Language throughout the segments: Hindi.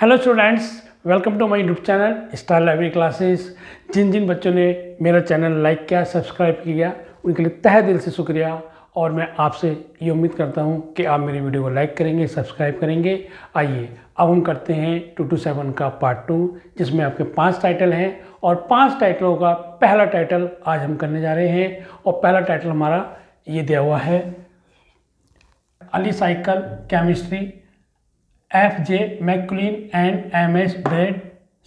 Hello students, welcome to my YouTube channel Star Library classes. जिन बच्चों ने मेरा चैनल लाइक किया, सब्सक्राइब किया, उनके लिए तहे दिल से शुक्रिया। और मैं आपसे ये उम्मीद करता हूँ कि आप मेरी वीडियो को लाइक करेंगे, सब्सक्राइब करेंगे। आइए अब हम करते हैं 227 का पार्ट 2, जिसमें आपके 5 टाइटल हैं और 5 टाइटलों का पहला टाइटल आज हम करने जा रहे हैं। और पहला टाइटल हमारा ये दिया हुआ है, alicyclic chemistry F.J. McQueen and M.S. Braid,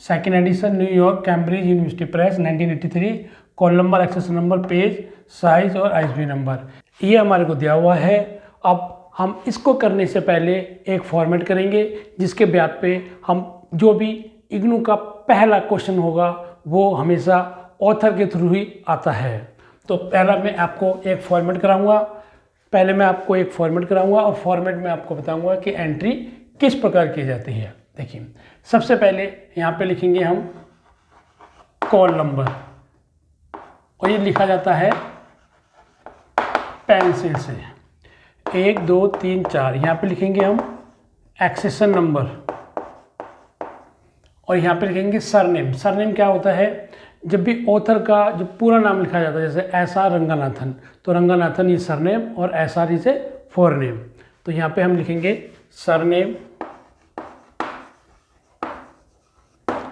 second edition, New York, Cambridge University Press, 1983। Call number, access number, page, size और ISBN नंबर ये हमारे को दिया हुआ है। अब हम इसको करने से पहले एक फॉर्मेट करेंगे, जिसके ब्याज पे हम जो भी इग्नू का पहला क्वेश्चन होगा वो हमेशा ऑथर के थ्रू ही आता है। तो पहला मैं आपको एक फॉर्मेट कराऊंगा और फॉर्मेट में आपको बताऊंगा कि एंट्री किस प्रकार की जाती है। देखिए, सबसे पहले यहाँ पे लिखेंगे हम कॉल नंबर, और ये लिखा जाता है पेंसिल से 1 2 3 4। यहाँ पे लिखेंगे हम एक्सेशन नंबर, और यहाँ पे लिखेंगे सरनेम। सरनेम क्या होता है? जब भी ऑथर का जो पूरा नाम लिखा जाता है, जैसे SR रंगानाथन, तो रंगानाथन ये सरनेम और SR इसे फोरनेम। तो यहाँ पे हम लिखेंगे सरनेम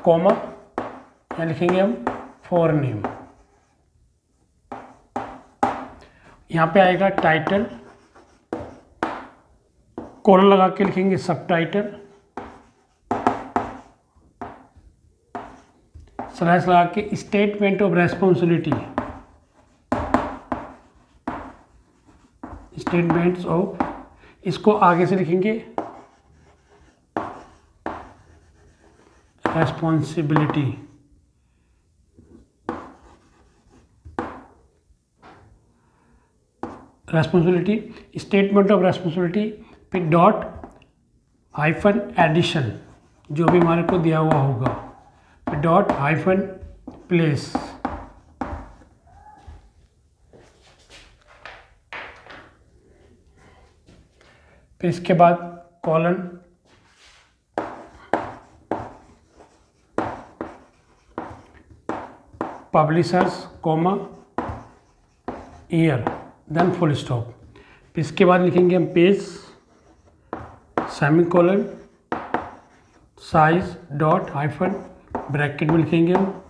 कॉमा, यहाँ लिखेंगे हम फोरनेम। यहाँ पे आएगा टाइटल, कॉलन लगा के लिखेंगे सब टाइटल, स्लैश लगा के statement of responsibility, statements of, इसको आगे से लिखेंगे रेस्पॉन्सिबिलिटी, स्टेटमेंट ऑफ रेस्पॉन्सिबिलिटी, फिर डॉट हाइफन एडिशन जो भी हमारे को दिया हुआ होगा, फिर डॉट हाइफन प्लेस, फिर इसके बाद colon, publishers comma year, then full stop. फिर इसके बाद लिखेंगे हम page, semicolon, size, dot hyphen bracket में लिखेंगे हम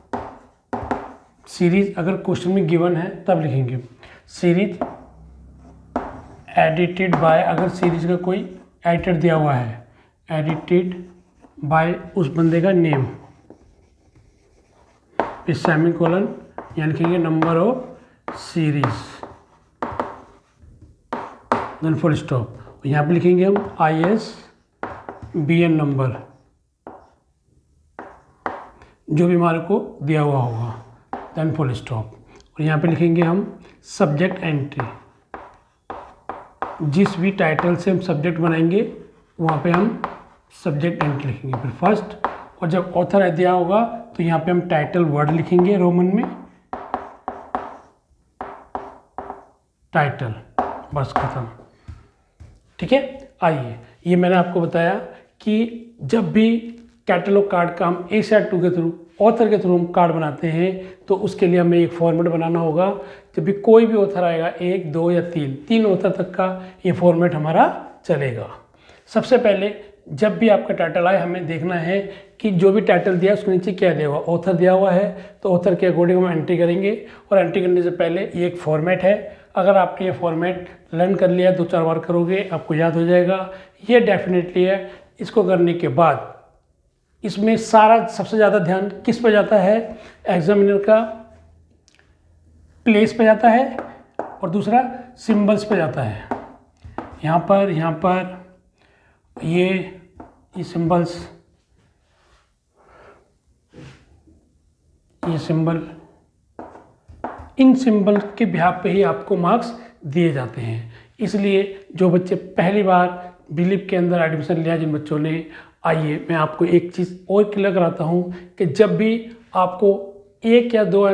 सीरीज, अगर क्वेश्चन में गिवन है तब लिखेंगे सीरीज एडिटेड बाय, अगर सीरीज का कोई एडिटर दिया हुआ है, एडिटेड बाय उस बंदे का नेम, फिर सेमीकोलन, यहाँ लिखेंगे number of series, then full stop. यहाँ पे लिखेंगे हम ISBN नंबर जो भी हमारे को दिया हुआ होगा, देन फुल स्टॉप। और यहाँ पे लिखेंगे हम सब्जेक्ट एंट्री, जिस भी टाइटल से हम सब्जेक्ट बनाएंगे वहाँ पे हम सब्जेक्ट एंट्री लिखेंगे, फिर फर्स्ट। और जब ऑथर दिया होगा तो यहाँ पे हम टाइटल वर्ड लिखेंगे रोमन में, टाइटल, बस खत्म। ठीक है। आइए, ये मैंने आपको बताया कि जब भी कैटलॉग कार्ड का हम ACET2 के थ्रू, ऑथर के थ्रू हम कार्ड बनाते हैं तो उसके लिए हमें एक फॉर्मेट बनाना होगा। जब भी कोई भी ऑथर आएगा, 1 2 या 3 ऑथर तक का ये फॉर्मेट हमारा चलेगा। सबसे पहले जब भी आपका टाइटल आए, हमें देखना है कि जो भी टाइटल दिया है उसके नीचे क्या दिया हुआ, ऑथर दिया हुआ है तो ऑथर के अकॉर्डिंग हम एंट्री करेंगे। और एंट्री करने से पहले ये एक फॉर्मेट है, अगर आपने ये फॉर्मेट लर्न कर लिया, 2-4 बार करोगे आपको याद हो जाएगा, ये डेफिनेटली है। इसको करने के बाद इसमें सारा सबसे ज़्यादा ध्यान किस पे जाता है? एग्जामिनर का प्लेस पे जाता है, और दूसरा सिंबल्स पे जाता है। यहाँ पर ये सिंबल्स, ये सिंबल, इन सिंबल के बिहाफ पे ही आपको मार्क्स दिए जाते हैं। इसलिए जो बच्चे पहली बार बिलीव के अंदर एडमिशन लिया, जिन बच्चों ने, आइए मैं आपको एक चीज़ और क्लियर कराता हूँ कि जब भी आपको 1 या 2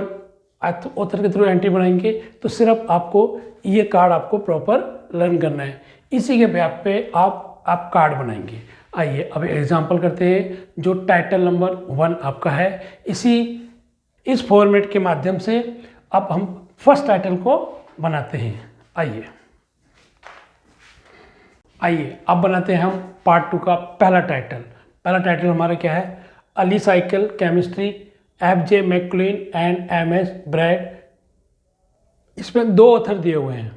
ऑथर के थ्रू एंट्री बनाएंगे तो सिर्फ आपको ये कार्ड आपको प्रॉपर लर्न करना है। इसी के बेस पे आप कार्ड बनाएंगे। आइए अब एग्जांपल करते हैं। जो टाइटल नंबर 1 आपका है, इस फॉर्मेट के माध्यम से अब हम फर्स्ट टाइटल को बनाते हैं। आइए अब बनाते हैं हम पार्ट 2 का पहला टाइटल। पहला टाइटल हमारा क्या है? Alicyclic chemistry, FJ मैकक्लीन and MS bread. इसमें 2 ऑथर दिए हुए हैं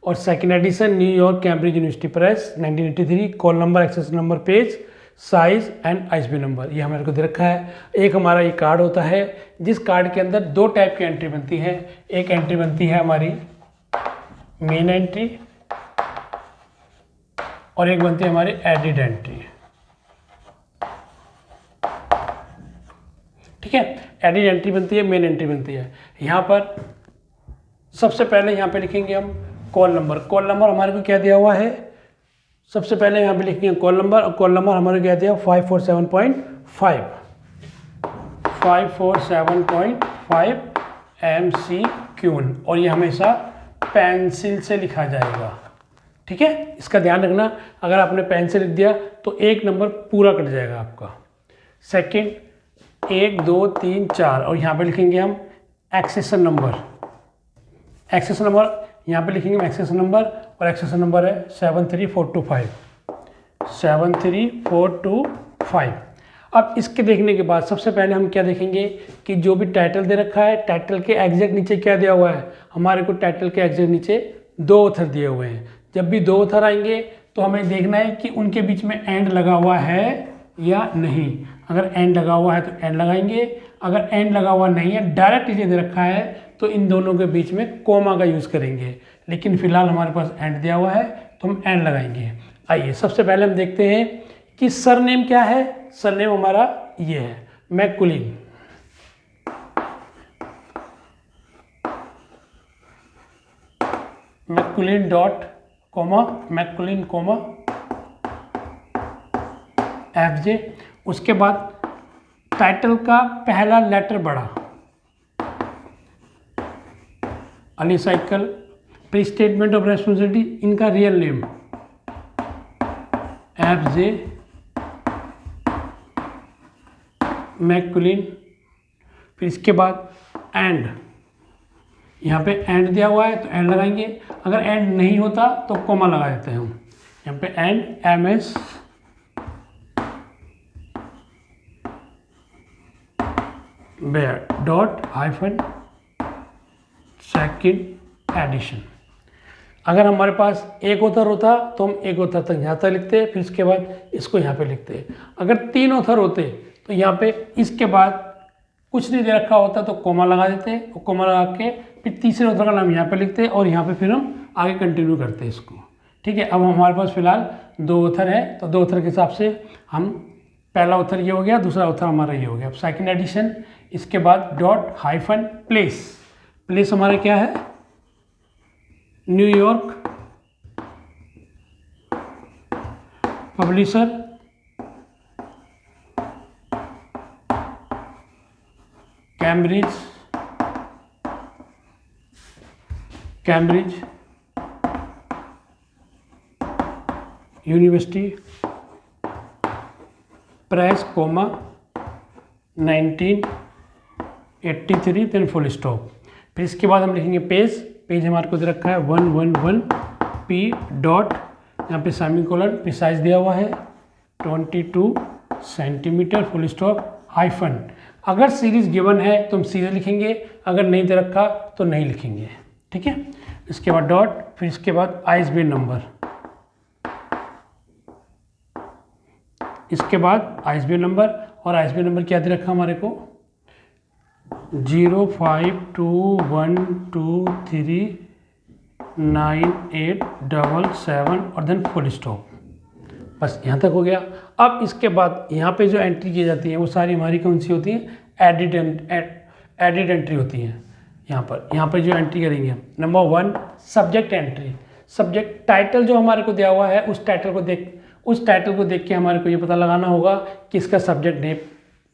और second edition New York Cambridge University Press 1983। Call number, access number, page, size and ISBN number ये हमारे को दे रखा है। एक हमारा ये कार्ड होता है जिस कार्ड के अंदर 2 टाइप की एंट्री बनती है। एक एंट्री बनती है हमारी मेन एंट्री और एक बनती है हमारी एडिड एंट्री। ठीक है, एडिड एंट्री बनती है, मेन एंट्री बनती है। यहाँ पर सबसे पहले यहाँ पे लिखेंगे हम कॉल नंबर। कॉल नंबर हमारे को क्या दिया हुआ है? सबसे पहले यहाँ पे लिखेंगे कॉल नंबर, और कॉल नंबर हमारे को क्या दिया? 547.5 547.5 MCQ, और ये हमेशा पेंसिल से लिखा जाएगा। ठीक है, इसका ध्यान रखना, अगर आपने पेन से लिख दिया तो 1 नंबर पूरा कट जाएगा आपका। सेकंड 1 2 3 4, और यहाँ पे लिखेंगे हम एक्सेशन नंबर। एक्सेशन नंबर यहाँ पे लिखेंगे हम एक्सेशन नंबर, और एक्सेशन नंबर है 73425 73425। अब इसके देखने के बाद सबसे पहले हम क्या देखेंगे कि जो भी टाइटल दे रखा है, टाइटल के एग्जैक्ट नीचे क्या दिया हुआ है? हमारे को टाइटल के एग्जैक्ट नीचे 2 ऑथर दिए हुए हैं। जब भी 2 ऑथर आएंगे तो हमें देखना है कि उनके बीच में एंड लगा हुआ है या नहीं। अगर एंड लगा हुआ है तो एंड लगाएंगे, अगर एंड लगा हुआ नहीं है, डायरेक्ट नीचे दे रखा है, तो इन दोनों के बीच में कोमा का यूज़ करेंगे। लेकिन फिलहाल हमारे पास एंड दिया हुआ है तो हम एंड लगाएंगे। आइए सबसे पहले हम देखते हैं कि सरनेम क्या है। सरनेम हमारा ये है मैकक्लीन। मैकक्लीन डॉट कोमा, मैकक्लीन कोमा FJ। उसके बाद टाइटल का पहला लेटर बड़ा, Ali cycle. Pre statement of responsibility, इनका रियल नेम FJ मैकक्लीन। फिर इसके बाद एंड, यहाँ पे एंड दिया हुआ है तो एंड लगाएंगे, अगर एंड नहीं होता तो कोमा लगा देते हैं हम। यहाँ पे and MS Baird dot hyphen second edition. अगर हमारे पास एक ऑथर होता तो हम एक ऑथर तक यहाँ तक लिखते, फिर इसके बाद इसको यहाँ पे लिखते। अगर 3 ऑथर होते तो यहाँ पे इसके बाद कुछ नहीं दे रखा होता तो कोमा लगा देते, और कोमा लगा के फिर तीसरे ऑथर का नाम यहाँ पे लिखते, और यहाँ पे फिर हम आगे कंटिन्यू करते इसको। ठीक है, अब हमारे पास फिलहाल 2 ऑथर है तो 2 ऑथर के हिसाब से हम पहला ऑथर ये हो गया, दूसरा ऑथर हमारा ये हो गया। अब सेकेंड एडिशन, इसके बाद डॉट हाइफन प्लेस। प्लेस हमारा क्या है? New York, publisher Cambridge University Press comma 1983, then full stop. फिर इसके बाद हम लिखेंगे पेज हमारे को दे रखा है 111P डॉट, यहाँ पे सेमीकोलन, फिर साइज दिया हुआ है 22 सेंटीमीटर, फुल स्टॉप, हाइफन। अगर सीरीज गिवन है तो हम सीधे लिखेंगे, अगर नहीं दे रखा तो नहीं लिखेंगे। ठीक है, इसके बाद डॉट, फिर इसके बाद ISBN नंबर, इसके बाद ISBN नंबर, और ISBN नंबर क्या दे रखा हमारे को? 0521239877 और देन फुल स्टॉप। बस यहाँ तक हो गया। अब इसके बाद यहाँ पे जो एंट्री की जाती है वो सारी हमारी कौन सी होती है? एडिड एंट्री होती है। यहाँ पर जो एंट्री करेंगे हम, number 1 subject entry. Subject title जो हमारे को दिया हुआ है उस टाइटल को देख के हमारे को ये पता लगाना होगा कि इसका सब्जेक्ट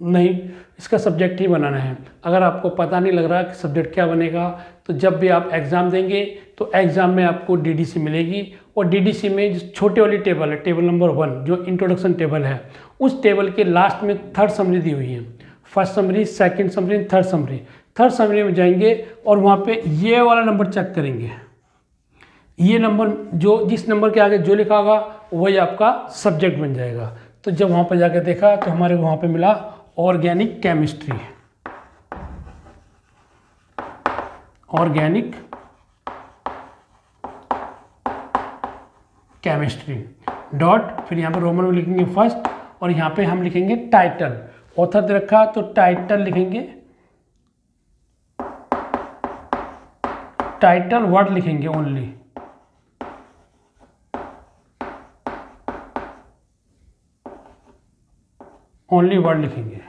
नहीं, इसका सब्जेक्ट ही बनाना है। अगर आपको पता नहीं लग रहा कि सब्जेक्ट क्या बनेगा, तो जब भी आप एग्ज़ाम देंगे तो एग्ज़ाम में आपको डीडीसी मिलेगी, और डीडीसी में जो छोटे वाली टेबल है, टेबल नंबर 1 जो इंट्रोडक्शन टेबल है, उस टेबल के लास्ट में थर्ड समरी दी हुई है। First summary, second summary, third summary. Third summary में जाएंगे और वहाँ पे ये वाला नंबर चेक करेंगे। ये नंबर जो जिस नंबर के आगे जो लिखा होगा वही आपका सब्जेक्ट बन जाएगा। तो जब वहाँ पर जाकर देखा तो हमारे को वहाँ पे मिला organic chemistry. Organic chemistry dot, फिर यहाँ पे रोमन में लिखेंगे फर्स्ट, और यहाँ पे हम लिखेंगे टाइटल। ऑथर दे रखा तो टाइटल लिखेंगे, टाइटल वर्ड लिखेंगे ओनली। ओनली वर्ड लिखेंगे,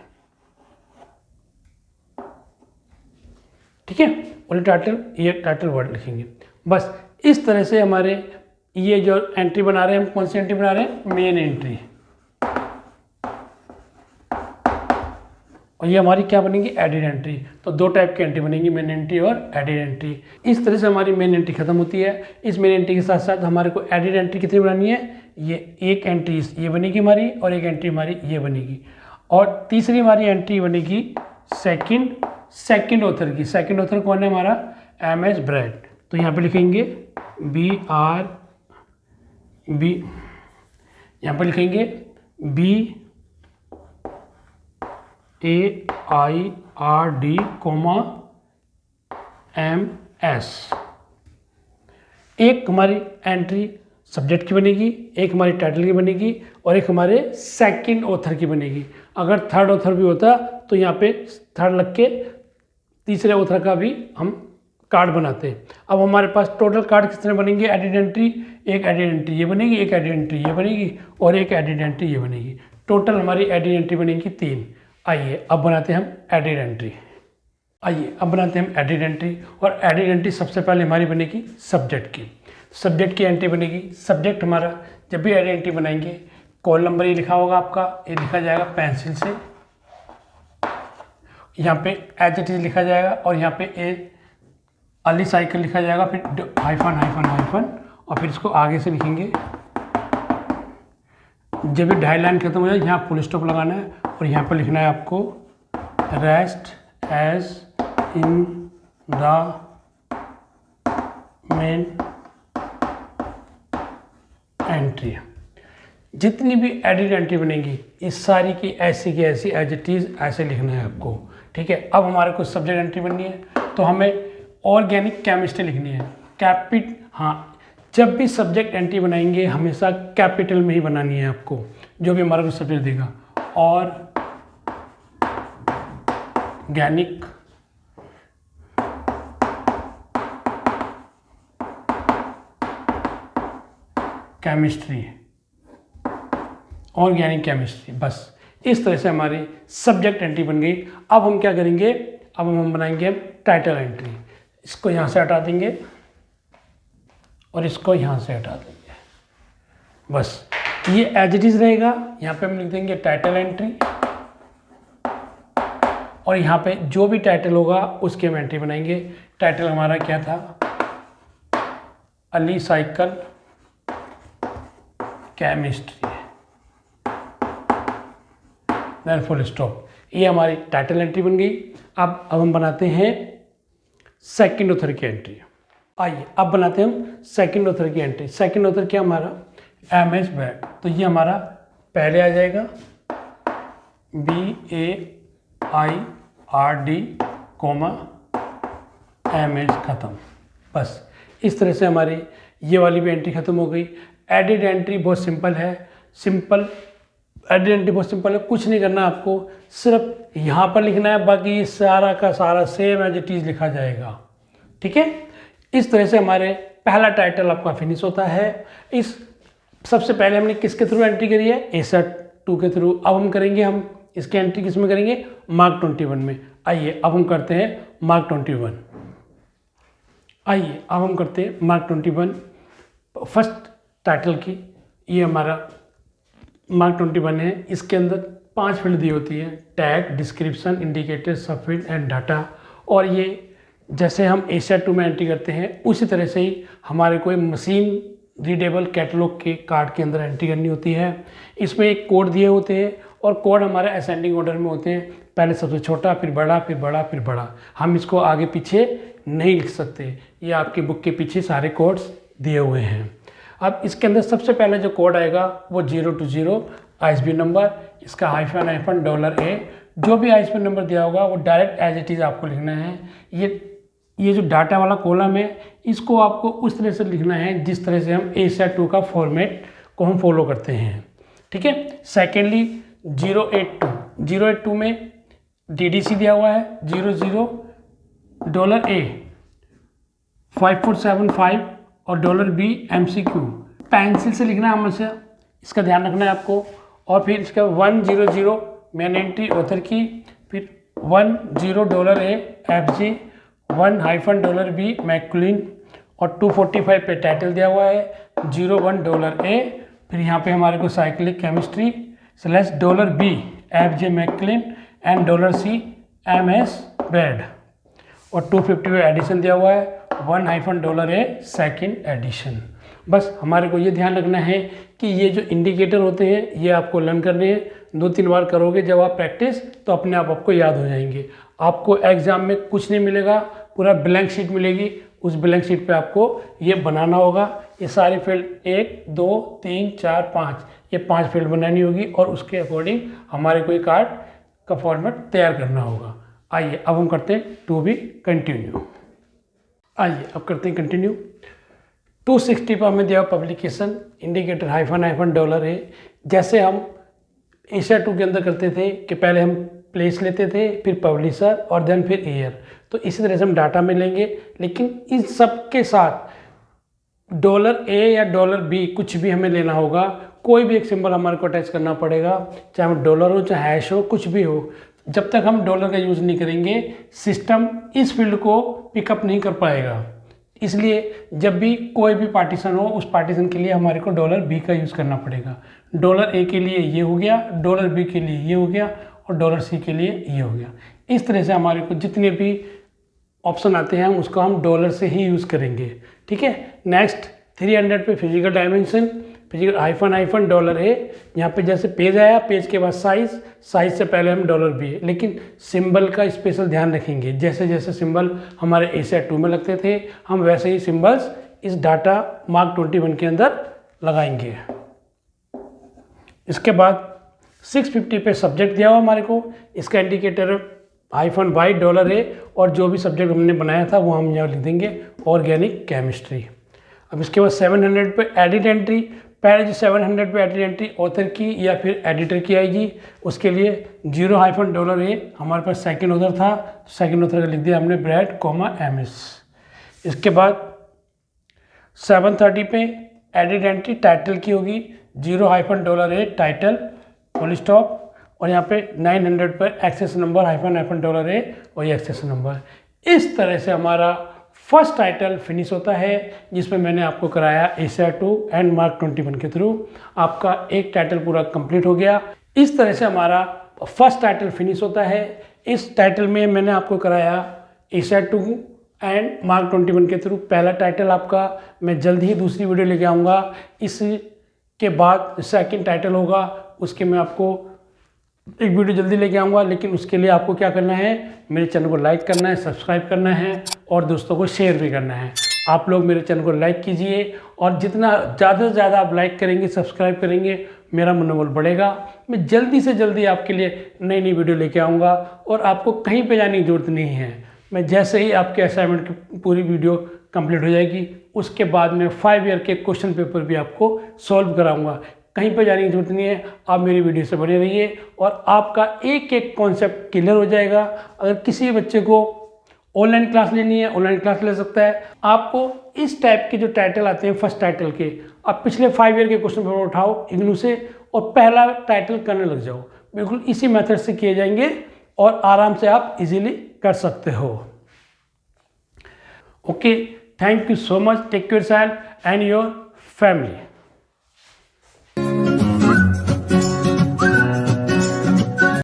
ठीक है। ओनली टाइटल, ये टाइटल वर्ड लिखेंगे। बस इस तरह से हमारे ये जो एंट्री बना रहे हैं, हम कौन सी एंट्री बना रहे हैं, मेन एंट्री। और ये हमारी क्या बनेगी, एडिड एंट्री। तो दो टाइप की एंट्री बनेगी, मेन एंट्री और एडिड एंट्री। इस तरह से हमारी मेन एंट्री खत्म होती है। इस मेन एंट्री के साथ साथ हमारे को एडिड एंट्री कितनी बनानी है, ये एक एंट्री ये बनेगी हमारी, और एक एंट्री हमारी ये बनेगी, और तीसरी हमारी एंट्री बनेगी सेकंड ऑथर की। सेकंड ऑथर कौन है हमारा, MS ब्रैड। तो यहाँ पे लिखेंगे बी, यहाँ पे लिखेंगे BAIRD, MS। एक हमारी एंट्री सब्जेक्ट की बनेगी, एक हमारी टाइटल की बनेगी, और एक हमारे सेकंड ऑथर की बनेगी। अगर थर्ड ऑथर भी होता तो यहाँ पे थर्ड लग के तीसरे ऑथर का भी हम कार्ड बनाते हैं। अब हमारे पास टोटल कार्ड किस तरह बनेंगे, एडिड एंट्री, एक एडिड एंट्री ये बनेगी, एक एडिड एंट्री ये बनेगी, और एक एडिड एंट्री ये बनेगी। टोटल हमारी एडिड एंट्री बनेगी 3। आइए अब बनाते हैं हम एडिड एंट्री। और एडिड एंट्री सबसे पहले हमारी बनेगी सब्जेक्ट की। सब्जेक्ट की एंट्री बनेगी। सब्जेक्ट हमारा जब भी एडिड एंट्री बनाएंगे, कॉल नंबर ये लिखा होगा आपका, ये लिखा जाएगा पेंसिल से, यहाँ पे एज इट इज लिखा जाएगा, और यहाँ पे ए अली साइकिल लिखा जाएगा, फिर हाइफन, और फिर इसको आगे से लिखेंगे। जब भी 2.5 लाइन खत्म हो जाए, यहाँ फुल स्टॉप लगाना है, और यहाँ पर लिखना है आपको rest as in the main entry. जितनी भी एडिड एंट्री बनेगी, इस सारी की ऐसी एज इट इज ऐसे लिखना है आपको, ठीक है। अब हमारे को सब्जेक्ट एंट्री बननी है, तो हमें ऑर्गेनिक केमिस्ट्री लिखनी है। हाँ, जब भी सब्जेक्ट एंट्री बनाएंगे हमेशा कैपिटल में ही बनानी है आपको, जो भी हमारा को सब्जेक्ट देगा। Organic chemistry, organic chemistry. बस इस तरह से हमारी सब्जेक्ट एंट्री बन गई। अब हम क्या करेंगे, अब हम बनाएंगे टाइटल एंट्री। इसको यहाँ से हटा देंगे और इसको यहाँ से हटा देंगे। बस ये एज इट इज रहेगा। यहाँ पे हम लिख देंगे टाइटल एंट्री, और यहाँ पे जो भी टाइटल होगा उसकी हम एंट्री बनाएंगे। टाइटल हमारा क्या था, alicyclic chemistry, then full stop. ये हमारी टाइटल एंट्री बन गई। अब हम बनाते हैं सेकंड ऑथर की एंट्री। आइए अब बनाते हैं हम सेकंड ऑथर की एंट्री। सेकंड ऑथर क्या हमारा, MS ब्रैड। तो ये हमारा पहले आ जाएगा BAIRD, MS खत्म। बस इस तरह से हमारी ये वाली भी एंट्री खत्म हो गई। एडिड एंट्री बहुत सिंपल है, एडिड एंट्री बहुत सिंपल है, कुछ नहीं करना आपको, सिर्फ यहाँ पर लिखना है, बाकी सारा का सारा सेम एज इट इज लिखा जाएगा, ठीक है। इस तरह से हमारे पहला टाइटल आपका फिनिश होता है। इस सबसे पहले हमने किसके थ्रू एंट्री करी है, ASET 2 के थ्रू। अब हम करेंगे, हम इसकी एंट्री किस में करेंगे, मार्क 21 में। आइए अब हम करते हैं मार्क 21। आइए अब हम करते हैं मार्क 21 फर्स्ट टाइटल की। ये हमारा मार्क 21 है। इसके अंदर 5 फील्ड दी होती है, टैग, डिस्क्रिप्शन, इंडिकेटर, सब फील्ड एंड डाटा। और ये जैसे हम ASIA2 में एंट्री करते हैं उसी तरह से ही हमारे को मशीन रीडेबल कैटलॉग के कार्ड के अंदर एंट्री करनी होती है। इसमें एक कोड दिए होते हैं और कोड हमारे असेंडिंग ऑर्डर में होते हैं, पहले सबसे छोटा, फिर बड़ा, फिर बड़ा, फिर बड़ा। हम इसको आगे पीछे नहीं लिख सकते, ये आपकी बुक के पीछे सारे कोड्स दिए हुए हैं। अब इसके अंदर सबसे पहले जो कोड आएगा वो 0 to 0 ISBN नंबर, इसका हाइफन $A। जो भी ISBN नंबर दिया होगा वो डायरेक्ट एज इट इज़ आपको लिखना है। ये जो डाटा वाला कॉलम है इसको आपको उस तरह से लिखना है जिस तरह से हम ASIA2 का फॉर्मेट को हम फॉलो करते हैं, ठीक है। सेकेंडली 082 में DDC दिया हुआ है, 00 $A 5475 और $B MCQ। पेंसिल से लिखना है हमेशा, इसका ध्यान रखना है आपको। और फिर इसका 100 मेन एंट्री ऑथर की, फिर 10 $A FG, 1-$B मैक्लिन और 245 पे टाइटल दिया हुआ है, 01 $A। फिर यहाँ पे हमारे को cyclic chemistry $B FJ McQuillin and $C MS Baird और 250 पे एडिशन दिया हुआ है, 1-$A सेकेंड एडिशन। बस हमारे को ये ध्यान रखना है कि ये जो इंडिकेटर होते हैं ये आपको लर्न करने हैं। 2-3 बार करोगे जब आप प्रैक्टिस तो अपने आप आपको याद हो जाएंगे। आपको एग्जाम में कुछ नहीं मिलेगा, पूरा ब्लैंक शीट मिलेगी, उस ब्लैंक शीट पे आपको ये बनाना होगा। ये सारे फील्ड 1 2 3 4 5 ये 5 फील्ड बनानी होगी और उसके अकॉर्डिंग हमारे को कार्ड का फॉर्मेट तैयार करना होगा। आइए अब हम करते हैं टू बी कंटिन्यू। आइए अब करते हैं कंटिन्यू। 260 पर हमें दिया पब्लिकेशन, इंडिकेटर $A। जैसे हम ASIA2 के अंदर करते थे कि पहले हम प्लेस लेते थे, फिर पब्लिशर और देन फिर ईयर, तो इसी तरह से हम डाटा में लेंगे। लेकिन इन सब के साथ $A या $B कुछ भी हमें लेना होगा, कोई भी एक सिंबल हमारे को अटैच करना पड़ेगा, चाहे वो डॉलर हो चाहे हैश हो, कुछ भी हो। जब तक हम डॉलर का यूज़ नहीं करेंगे सिस्टम इस फील्ड को पिकअप नहीं कर पाएगा। इसलिए जब भी कोई भी पार्टीशन हो उस पार्टीशन के लिए हमारे को $B का यूज़ करना पड़ेगा। $A के लिए ये हो गया, $B के लिए ये हो गया और $C के लिए ये हो गया। इस तरह से हमारे को जितने भी ऑप्शन आते हैं उसको हम डॉलर से ही यूज़ करेंगे, ठीक है। नेक्स्ट 300 पे फिजिकल डायमेंशन, फिजिकल $A। यहाँ पे जैसे पेज आया, पेज के बाद साइज से पहले हम $B, लेकिन सिंबल का स्पेशल ध्यान रखेंगे। जैसे जैसे सिंबल हमारे ASIA2 में लगते थे हम वैसे ही सिंबल्स इस डाटा मार्क 21 के अंदर लगाएंगे। इसके बाद 650 पे सब्जेक्ट दिया हुआ हमारे को, इसका इंडिकेटर $Y और जो भी सब्जेक्ट हमने बनाया था वो हम यहाँ लिख देंगे ऑर्गेनिक केमिस्ट्री। अब इसके बाद 700 पे एडिट एंट्री, पहले जो 700 पे एडिट एंट्री ऑथर की या फिर एडिटर की आएगी, उसके लिए $A हमारे पास सेकंड ऑथर था, सेकंड ऑथर का लिख दिया हमने ब्रैड MS। इसके बाद 730 पे एडिट एंट्री टाइटल की होगी, $A टाइटल फुल स्टॉप, और यहाँ पे 900 पर एक्सेस नंबर $A और ये एक्सेस नंबर। इस तरह से हमारा फर्स्ट टाइटल फिनिश होता है, जिसमें मैंने आपको कराया ASIA2 एंड मार्क 21 के थ्रू। आपका एक टाइटल पूरा कंप्लीट हो गया। इस तरह से हमारा फर्स्ट टाइटल फिनिश होता है। इस टाइटल में मैंने आपको कराया ASIA2 एंड मार्क 21 के थ्रू पहला टाइटल आपका। मैं जल्द ही दूसरी वीडियो लेके आऊँगा। इसके बाद सेकंड टाइटल होगा, उसके मैं आपको एक वीडियो जल्दी लेके आऊँगा। लेकिन उसके लिए आपको क्या करना है, मेरे चैनल को लाइक करना है, सब्सक्राइब करना है और दोस्तों को शेयर भी करना है। आप लोग मेरे चैनल को लाइक कीजिए और जितना ज़्यादा से ज़्यादा आप लाइक करेंगे, सब्सक्राइब करेंगे, मेरा मनोबल बढ़ेगा। मैं जल्दी से जल्दी आपके लिए नई नई वीडियो लेके आऊँगा और आपको कहीं पे जाने की ज़रूरत नहीं है। मैं जैसे ही आपके असाइनमेंट की पूरी वीडियो कंप्लीट हो जाएगी, उसके बाद मैं 5 ईयर के क्वेश्चन पेपर भी आपको सॉल्व कराऊँगा। कहीं पर जाने की जरूरत नहीं है, आप मेरी वीडियो से बने रहिए और आपका एक एक कॉन्सेप्ट क्लियर हो जाएगा। अगर किसी बच्चे को ऑनलाइन क्लास लेनी है, ऑनलाइन क्लास ले सकता है। आपको इस टाइप के जो टाइटल आते हैं फर्स्ट टाइटल के, आप पिछले 5 ईयर के क्वेश्चन पेपर उठाओ इग्नू से और पहला टाइटल करने लग जाओ। बिल्कुल इसी मेथड से किए जाएंगे और आराम से आप इजीली कर सकते हो। Okay, thank you so much. Take care yourself and your family.